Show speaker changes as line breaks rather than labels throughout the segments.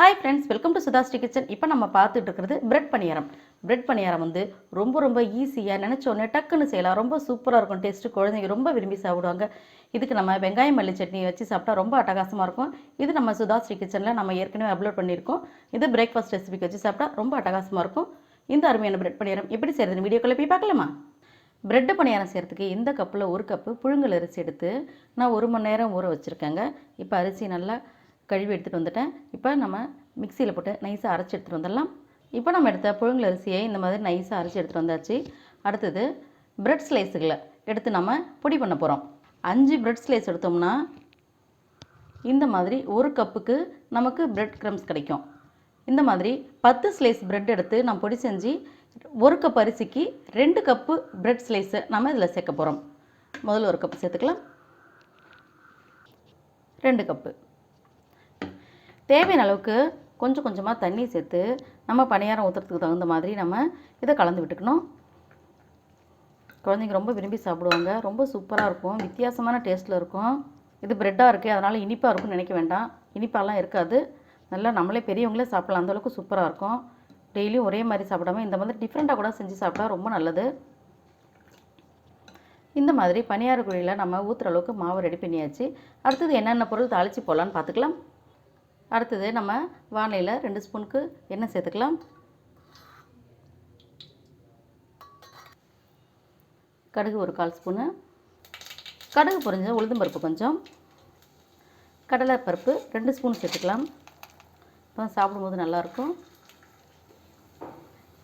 Hi friends, welcome to SudhaSri kitchen. இப்போ நம்ம பார்த்துட்டு இருக்கிறது பிரெட் பணியாரம். பிரெட் பணியாரம் வந்து ரொம்ப ஈஸியாக நினச்சோன்னே டக்குன்னு செய்யலாம். ரொம்ப சூப்பராக இருக்கும் டேஸ்ட்டு. குழந்தைங்க ரொம்ப விரும்பி சாப்பிடுவாங்க. இதுக்கு நம்ம வெங்காயம் மல்லி சட்னி வச்சு சாப்பிட்டா ரொம்ப அட்டகாசமாக இருக்கும். இது நம்ம SudhaSri கிச்சனில் நம்ம ஏற்கனவே அப்லோட் பண்ணியிருக்கோம். இது பிரேக்ஃபாஸ்ட் ரெசிபிக்கு வச்சு சாப்பிட்டா ரொம்ப அட்டகாசமாக இருக்கும். இந்த அருமையான பிரெட் பணியாரம் எப்படி செய்கிறதுன்னு வீடியோக்குள்ளே போய் பார்க்கலாமா? பிரெட்டு பணியாரம் செய்கிறதுக்கு இந்த கப்பில் 1 கப்பு புழுங்கல் அரிசி எடுத்து நான் 1 மணி நேரம் ஊற வச்சுருக்கேங்க. இப்போ அரிசி நல்லா கழுவி எடுத்துகிட்டு வந்துட்டேன். இப்போ நம்ம மிக்சியில் போட்டு நைஸாக அரைச்சி எடுத்துகிட்டு வந்துடலாம். இப்போ நம்ம எடுத்த புழுங்கல் அரிசியை இந்த மாதிரி நைஸாக அரைச்சி எடுத்துகிட்டு வந்தாச்சு. அடுத்தது பிரெட் ஸ்லைஸுகளை எடுத்து நம்ம பொடி பண்ண போகிறோம். 5 பிரெட் ஸ்லைஸ் எடுத்தோம்னா இந்த மாதிரி 1 கப்புக்கு நமக்கு பிரெட் க்ரம்ஸ் கிடைக்கும். இந்த மாதிரி 10 ஸ்லைஸ் பிரெட் எடுத்து நான் பொடி செஞ்சு 1 கப் அரிசிக்கு 2 கப்பு பிரெட் ஸ்லைஸை நம்ம இதில் சேர்க்க போகிறோம். முதல்ல 1 கப்பு சேர்த்துக்கலாம். 2 கப்பு. தேவையான அளவுக்கு கொஞ்சம் கொஞ்சமாக தண்ணி சேர்த்து நம்ம பணியாரம் ஊற்றுறதுக்கு தகுந்த மாதிரி நம்ம இதை கலந்து விட்டுக்கணும். குழந்தைங்க ரொம்ப விரும்பி சாப்பிடுவாங்க. ரொம்ப சூப்பராக இருக்கும். வித்தியாசமான டேஸ்ட்டில் இருக்கும். இது ப்ரெட்டாக இருக்குது, அதனால் இனிப்பாக இருக்கும்னு நினைக்க வேண்டாம். இனிப்பாலாம் இருக்காது. நல்லா நம்மளே பெரியவங்களே சாப்பிடலாம். அந்தளவுக்கு சூப்பராக இருக்கும். டெய்லியும் ஒரே மாதிரி சாப்பிடாம இந்த மாதிரி டிஃப்ரெண்ட்டாக கூட செஞ்சு சாப்பிட்டா ரொம்ப நல்லது. இந்த மாதிரி பணியார குழியில் நம்ம ஊற்றுற அளவுக்கு மாவு ரெடி பண்ணியாச்சு. அடுத்தது என்னென்ன பொருள் தாளித்து போடலான்னு பார்த்துக்கலாம். அடுத்தது நம்ம வானிலையில் 2 ஸ்பூனுக்கு எண்ணெய் சேர்த்துக்கலாம். கடுகு 1/4 ஸ்பூனு. கடுகு பொரிஞ்ச உளுந்தம்பருப்பு கொஞ்சம். கடலைப்பருப்பு 2 ஸ்பூன் சேர்த்துக்கலாம். இப்போ சாப்பிடும்போது நல்லாயிருக்கும்.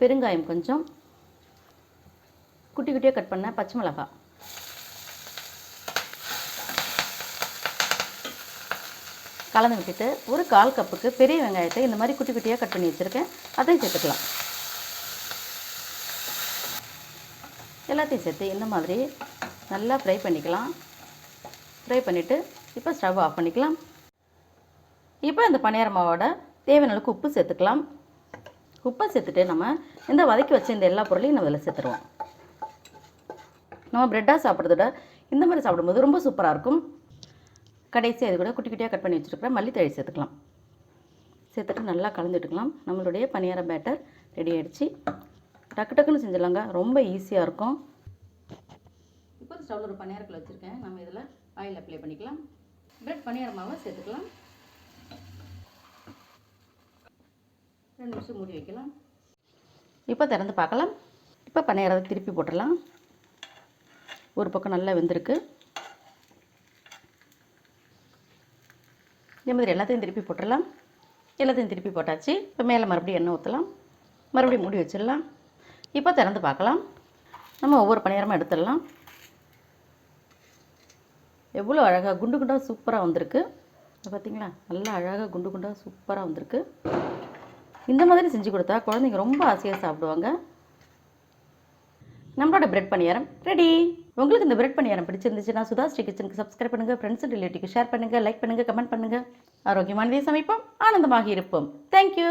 பெருங்காயம் கொஞ்சம். குட்டி குட்டியாக கட் பண்ண பச்சை மிளகாய். கலந்து விட்டுட்டு 1/4 கப்புக்கு பெரிய வெங்காயத்தை இந்த மாதிரி குட்டி குட்டியாக கட் பண்ணி வச்சுருக்கேன். அதையும் சேர்த்துக்கலாம். எல்லாத்தையும் சேர்த்து இந்த மாதிரி நல்லா ஃப்ரை பண்ணிக்கலாம். ஃப்ரை பண்ணிவிட்டு இப்போ ஸ்டவ் ஆஃப் பண்ணிக்கலாம். இப்போ இந்த பணியார மாவோட தேவையான அளவுக்கு உப்பு சேர்த்துக்கலாம். உப்பை சேர்த்துட்டு நம்ம இந்த வதக்கி வச்ச இந்த எல்லா பொருளையும் நம்ம இதில் சேர்த்துருவோம். நம்ம ப்ரெட்டாக சாப்பிட்றதோட இந்த மாதிரி சாப்பிடும்போது ரொம்ப சூப்பராக இருக்கும். கடைசி அது கூட குட்டி குட்டியாக கட் பண்ணி வச்சுருக்கிற மல்லித்தழை சேர்த்துக்கலாம். சேர்த்துட்டு நல்லா கலந்துட்டுக்கலாம். நம்மளுடைய பணியார பேட்டர் ரெடி ஆகிடுச்சு. டக்குன்னு செஞ்சிடலாங்க. ரொம்ப ஈஸியாக இருக்கும். இப்போ ஸ்டவ்வில் ஒரு பணியாரத்தில் வச்சுருக்கேன். நம்ம இதில் ஆயில் அப்ளை பண்ணிக்கலாம். பிரெட் பணியார மாவை சேர்த்துக்கலாம். 2 நிமிஷம் மூடி வைக்கலாம். இப்போ திறந்து பார்க்கலாம். இப்போ பணியாரத்தை திருப்பி போட்டுடலாம். ஒரு பக்கம் நல்லா வெந்திருக்கு. இதே மாதிரி எல்லாத்தையும் திருப்பி போட்டுடலாம். எல்லாத்தையும் திருப்பி போட்டாச்சு. இப்போ மேலே மறுபடியும் எண்ணெய் ஊற்றலாம். மறுபடியும் மூடி வச்சிடலாம். இப்போ திறந்து பார்க்கலாம். நம்ம ஒவ்வொரு பணியாரமாக எடுத்துடலாம். எவ்வளோ அழகாக குண்டு குண்டாக சூப்பராக வந்திருக்கு. பார்த்தீங்களா? நல்லா அழகாக குண்டு குண்டாக சூப்பராக வந்திருக்கு. இந்த மாதிரி செஞ்சு கொடுத்தா குழந்தைங்க ரொம்ப ஆசையாக சாப்பிடுவாங்க. நம்மளோட பிரெட் பணியாரம் ரெடி. உங்களுக்கு இந்த பிரெட் பணியாரம் பிடிச்சிருந்துச்சுன்னா SudhaSri கிச்சனுக்கு சப்ஸ்கிரைப் பண்ணுங்கள். ஃப்ரெண்ட்ஸ் அண்ட் ரிலேட்டிவ்க்கு ஷேர் பண்ணுங்கள். லைக் பண்ணுங்கள். கமெண்ட் பண்ணுங்கள். ஆரோக்கியமானதை சமைப்போம், ஆனந்தமாக இருப்போம். தேங்க்யூ.